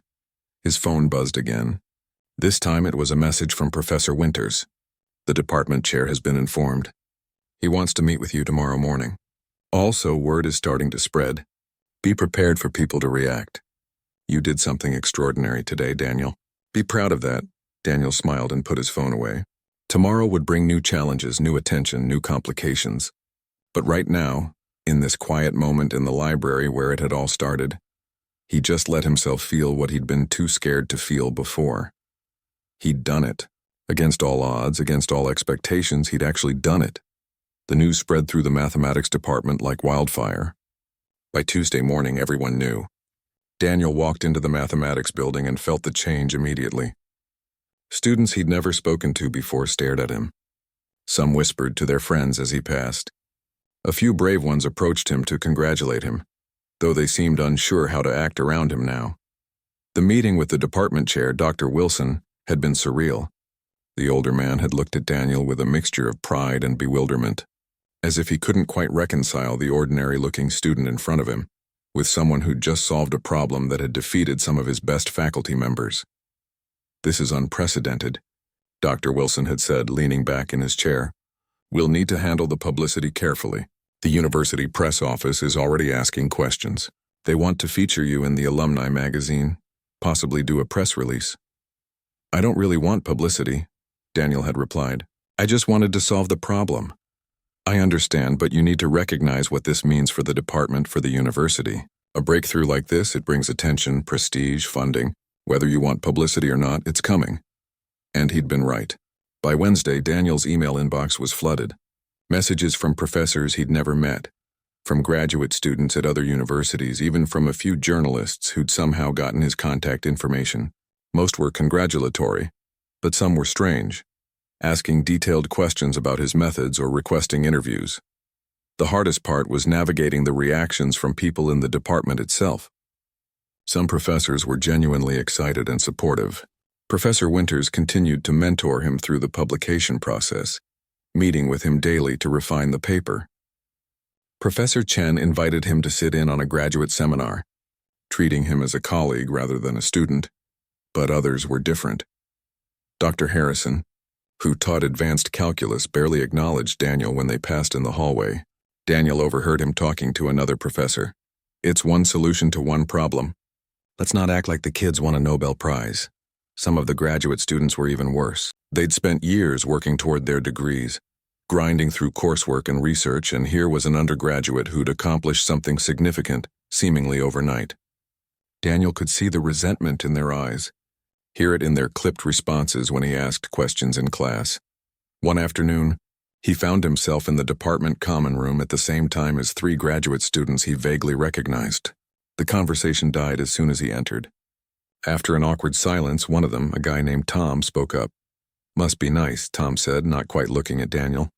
His phone buzzed again. This time it was a message from Professor Winters. The department chair has been informed. He wants to meet with you tomorrow morning. Also, word is starting to spread. Be prepared for people to react. You did something extraordinary today, Daniel. Be proud of that. Daniel smiled and put his phone away. Tomorrow would bring new challenges, new attention, new complications. But right now, in this quiet moment in the library where it had all started, he just let himself feel what he'd been too scared to feel before. He'd done it. Against all odds, against all expectations, he'd actually done it. The news spread through the mathematics department like wildfire. By Tuesday morning, everyone knew. Daniel walked into the mathematics building and felt the change immediately. Students he'd never spoken to before stared at him. Some whispered to their friends as he passed. A few brave ones approached him to congratulate him, though they seemed unsure how to act around him now. The meeting with the department chair, Dr. Wilson, had been surreal. The older man had looked at Daniel with a mixture of pride and bewilderment, as if he couldn't quite reconcile the ordinary-looking student in front of him with someone who'd just solved a problem that had defeated some of his best faculty members. This is unprecedented, Dr. Wilson had said, leaning back in his chair. We'll need to handle the publicity carefully. The university press office is already asking questions. They want to feature you in the alumni magazine, possibly do a press release. I don't really want publicity, Daniel had replied. I just wanted to solve the problem. I understand, but you need to recognize what this means for the department, for the university. A breakthrough like this, it brings attention, prestige, funding. Whether you want publicity or not, it's coming. And he'd been right. By Wednesday, Daniel's email inbox was flooded. Messages from professors he'd never met, from graduate students at other universities, even from a few journalists who'd somehow gotten his contact information. Most were congratulatory, but some were strange, asking detailed questions about his methods or requesting interviews. The hardest part was navigating the reactions from people in the department itself. Some professors were genuinely excited and supportive. Professor Winters continued to mentor him through the publication process, meeting with him daily to refine the paper. Professor Chen invited him to sit in on a graduate seminar, treating him as a colleague rather than a student, but others were different. Dr. Harrison, who taught advanced calculus, barely acknowledged Daniel when they passed in the hallway. Daniel overheard him talking to another professor. It's one solution to one problem. Let's not act like the kids won a Nobel Prize. Some of the graduate students were even worse. They'd spent years working toward their degrees, grinding through coursework and research, and here was an undergraduate who'd accomplished something significant, seemingly overnight. Daniel could see the resentment in their eyes, hear it in their clipped responses when he asked questions in class. One afternoon, he found himself in the department common room at the same time as 3 graduate students he vaguely recognized. The conversation died as soon as he entered. After an awkward silence, one of them, a guy named Tom, spoke up. Must be nice, Tom said, not quite looking at Daniel.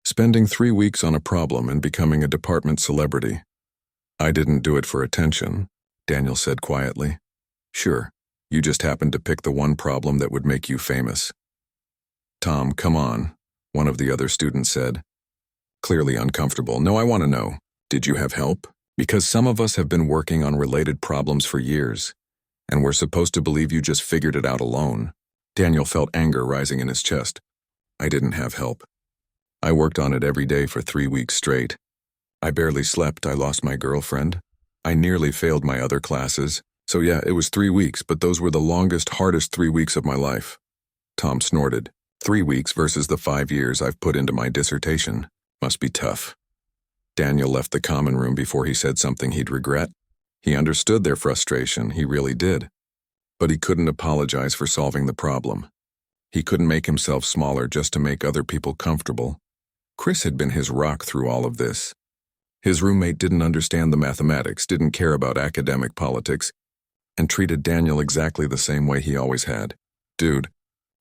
Spending 3 weeks on a problem and becoming a department celebrity. I didn't do it for attention, Daniel said quietly. Sure, You just happened to pick the one problem that would make you famous. Tom, come on, one of the other students said, clearly uncomfortable. No, I want to know, did you have help? Because some of us have been working on related problems for years, and we're supposed to believe you just figured it out alone. Daniel felt anger rising in his chest. I didn't have help. I worked on it every day for 3 weeks straight. I barely slept. I lost my girlfriend. I nearly failed my other classes. So yeah, it was 3 weeks, but those were the longest, hardest 3 weeks of my life. Tom snorted. 3 weeks versus the 5 years I've put into my dissertation. Must be tough. Daniel left the common room before he said something he'd regret. He understood their frustration, he really did. But he couldn't apologize for solving the problem. He couldn't make himself smaller just to make other people comfortable. Chris had been his rock through all of this. His roommate didn't understand the mathematics, didn't care about academic politics, and treated Daniel exactly the same way he always had. Dude,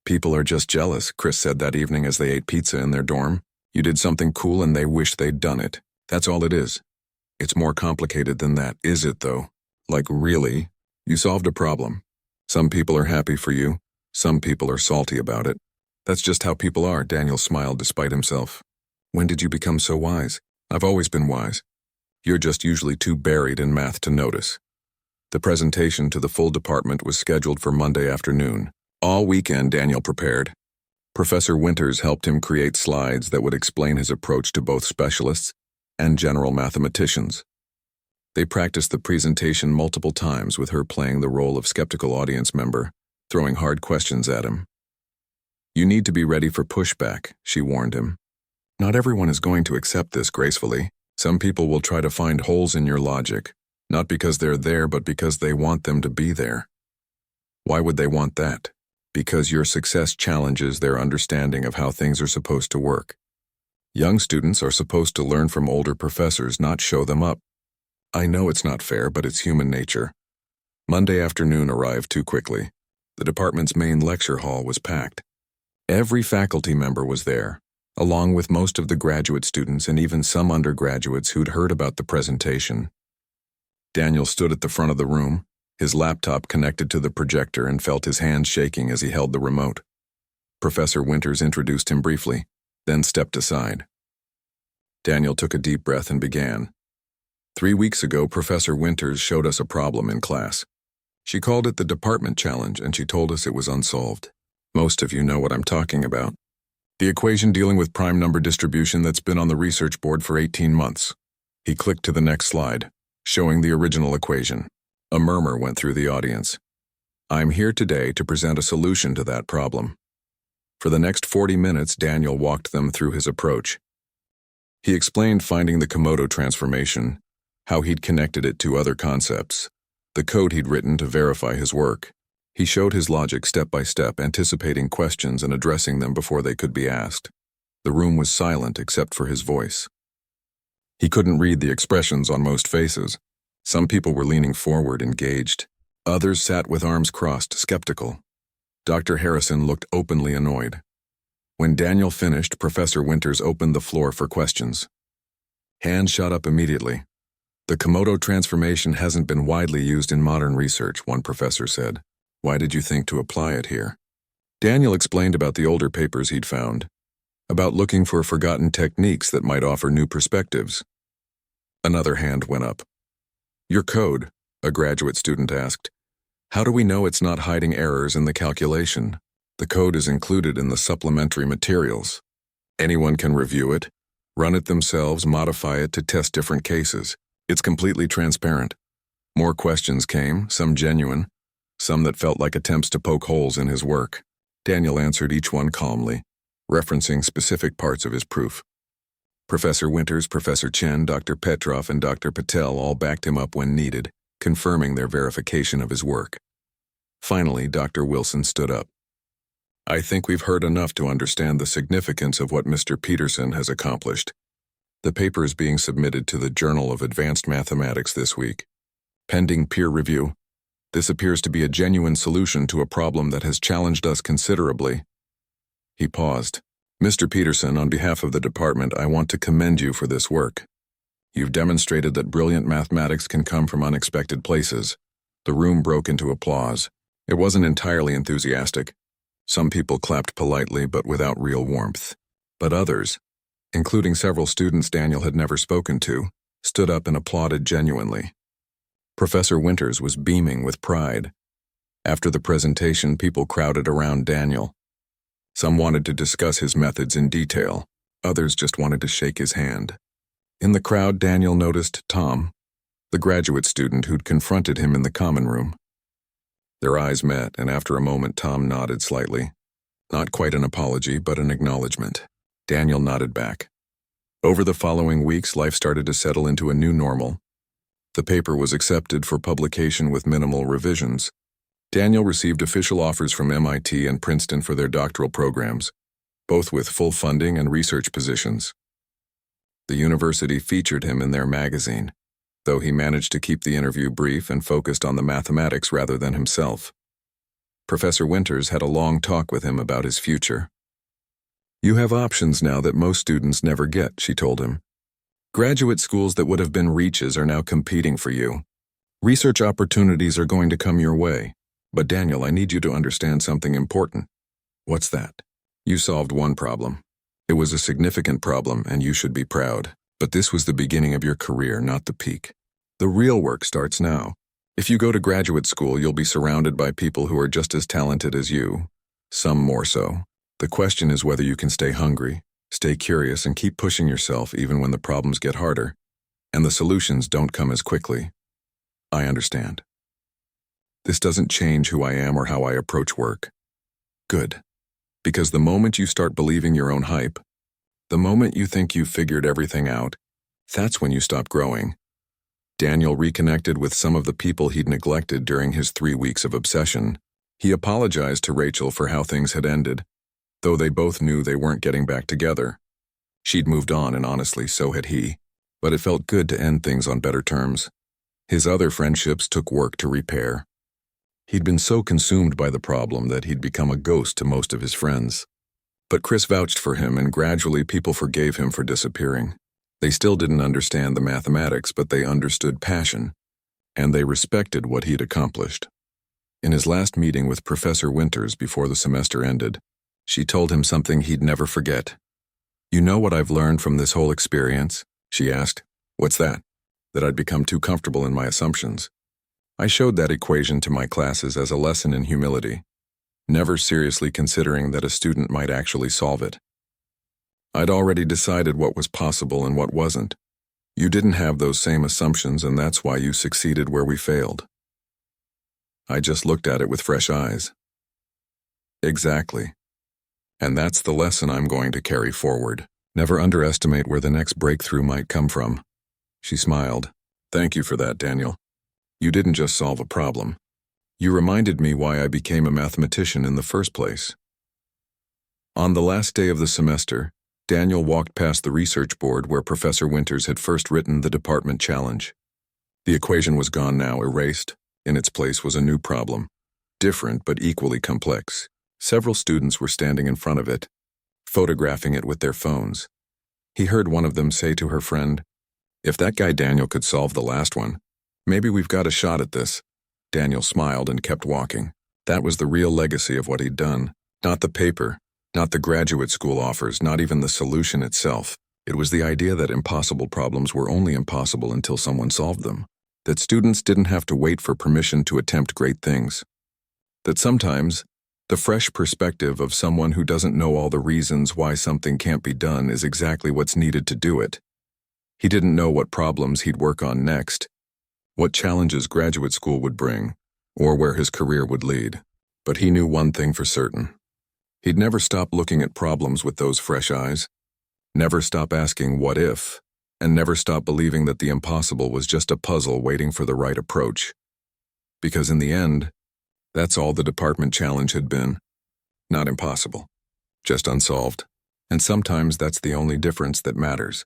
people are just jealous, Chris said that evening as they ate pizza in their dorm. You did something cool and they wish they'd done it. That's all it is. It's more complicated than that, is it though? Like really? You solved a problem. Some people are happy for you. Some people are salty about it. That's just how people are, Daniel smiled despite himself. When did you become so wise? I've always been wise. You're just usually too buried in math to notice. The presentation to the full department was scheduled for Monday afternoon. All weekend, Daniel prepared. Professor Winters helped him create slides that would explain his approach to both specialists and general mathematicians. They practiced the presentation multiple times with her playing the role of skeptical audience member, throwing hard questions at him. You need to be ready for pushback, she warned him. Not everyone is going to accept this gracefully. Some people will try to find holes in your logic, not because they're there, but because they want them to be there. Why would they want that? Because your success challenges their understanding of how things are supposed to work. Young students are supposed to learn from older professors, not show them up. I know it's not fair, but it's human nature. Monday afternoon arrived too quickly. The department's main lecture hall was packed. Every faculty member was there, along with most of the graduate students and even some undergraduates who'd heard about the presentation. Daniel stood at the front of the room, his laptop connected to the projector, and felt his hands shaking as he held the remote. Professor Winters introduced him briefly, then stepped aside. Daniel took a deep breath and began. 3 weeks ago, Professor Winters showed us a problem in class. She called it the department challenge, and she told us it was unsolved. Most of you know what I'm talking about. The equation dealing with prime number distribution that's been on the research board for 18 months. He clicked to the next slide, showing the original equation. A murmur went through the audience. I'm here today to present a solution to that problem. For the next 40 minutes, Daniel walked them through his approach. He explained finding the Komodo transformation, how he'd connected it to other concepts, the code he'd written to verify his work. He showed his logic step by step, anticipating questions and addressing them before they could be asked. The room was silent except for his voice. He couldn't read the expressions on most faces. Some people were leaning forward, engaged. Others sat with arms crossed, skeptical. Dr. Harrison looked openly annoyed. When Daniel finished, Professor Winters opened the floor for questions. Hands shot up immediately. The Komodo transformation hasn't been widely used in modern research, one professor said. Why did you think to apply it here? Daniel explained about the older papers he'd found, about looking for forgotten techniques that might offer new perspectives. Another hand went up. Your code, a graduate student asked. How do we know it's not hiding errors in the calculation? The code is included in the supplementary materials. Anyone can review it, run it themselves, modify it to test different cases. It's completely transparent. More questions came, some genuine, some that felt like attempts to poke holes in his work. Daniel answered each one calmly, referencing specific parts of his proof. Professor Winters, Professor Chen, Dr. Petrov, and Dr. Patel all backed him up when needed, confirming their verification of his work. Finally, Dr. Wilson stood up. I think we've heard enough to understand the significance of what Mr. Peterson has accomplished. The paper is being submitted to the Journal of Advanced Mathematics this week. Pending peer review, this appears to be a genuine solution to a problem that has challenged us considerably. He paused. Mr. Peterson, on behalf of the department, I want to commend you for this work. You've demonstrated that brilliant mathematics can come from unexpected places. The room broke into applause. It wasn't entirely enthusiastic. Some people clapped politely but without real warmth. But others, including several students Daniel had never spoken to, stood up and applauded genuinely. Professor Winters was beaming with pride. After the presentation, people crowded around Daniel. Some wanted to discuss his methods in detail. Others just wanted to shake his hand. In the crowd, Daniel noticed Tom, the graduate student who'd confronted him in the common room. Their eyes met, and after a moment, Tom nodded slightly. Not quite an apology, but an acknowledgement. Daniel nodded back. Over the following weeks, life started to settle into a new normal. The paper was accepted for publication with minimal revisions. Daniel received official offers from MIT and Princeton for their doctoral programs, both with full funding and research positions. The university featured him in their magazine, though he managed to keep the interview brief and focused on the mathematics rather than himself. Professor Winters had a long talk with him about his future. "You have options now that most students never get," she told him. "Graduate schools that would have been reaches are now competing for you. Research opportunities are going to come your way. But Daniel, I need you to understand something important." "What's that?" "You solved one problem. It was a significant problem, and you should be proud. But this was the beginning of your career, not the peak. The real work starts now. If you go to graduate school, you'll be surrounded by people who are just as talented as you, some more so. The question is whether you can stay hungry, stay curious, and keep pushing yourself even when the problems get harder, and the solutions don't come as quickly." "I understand. This doesn't change who I am or how I approach work." "Good. Because the moment you start believing your own hype, the moment you think you've figured everything out, that's when you stop growing." Daniel reconnected with some of the people he'd neglected during his 3 weeks of obsession. He apologized to Rachel for how things had ended, though they both knew they weren't getting back together. She'd moved on, and honestly, so had he. But it felt good to end things on better terms. His other friendships took work to repair. He'd been so consumed by the problem that he'd become a ghost to most of his friends. But Chris vouched for him, and gradually people forgave him for disappearing. They still didn't understand the mathematics, but they understood passion, and they respected what he'd accomplished. In his last meeting with Professor Winters before the semester ended, she told him something he'd never forget. "You know what I've learned from this whole experience?" she asked. "What's that?" "That I'd become too comfortable in my assumptions. I showed that equation to my classes as a lesson in humility, never seriously considering that a student might actually solve it. I'd already decided what was possible and what wasn't. You didn't have those same assumptions, and that's why you succeeded where we failed." I just looked at it with fresh eyes. "Exactly. And that's the lesson I'm going to carry forward. Never underestimate where the next breakthrough might come from." She smiled. "Thank you for that, Daniel. You didn't just solve a problem. You reminded me why I became a mathematician in the first place." On the last day of the semester, Daniel walked past the research board where Professor Winters had first written the department challenge. The equation was gone now, erased. In its place was a new problem, different but equally complex. Several students were standing in front of it, photographing it with their phones. He heard one of them say to her friend, "If that guy Daniel could solve the last one, maybe we've got a shot at this." Daniel smiled and kept walking. That was the real legacy of what he'd done. Not the paper, not the graduate school offers, not even the solution itself. It was the idea that impossible problems were only impossible until someone solved them. That students didn't have to wait for permission to attempt great things. That sometimes, the fresh perspective of someone who doesn't know all the reasons why something can't be done is exactly what's needed to do it. He didn't know what problems he'd work on next, what challenges graduate school would bring, or where his career would lead. But he knew one thing for certain. He'd never stop looking at problems with those fresh eyes, never stop asking what if, and never stop believing that the impossible was just a puzzle waiting for the right approach. Because in the end, that's all the department challenge had been. Not impossible, just unsolved. And sometimes that's the only difference that matters.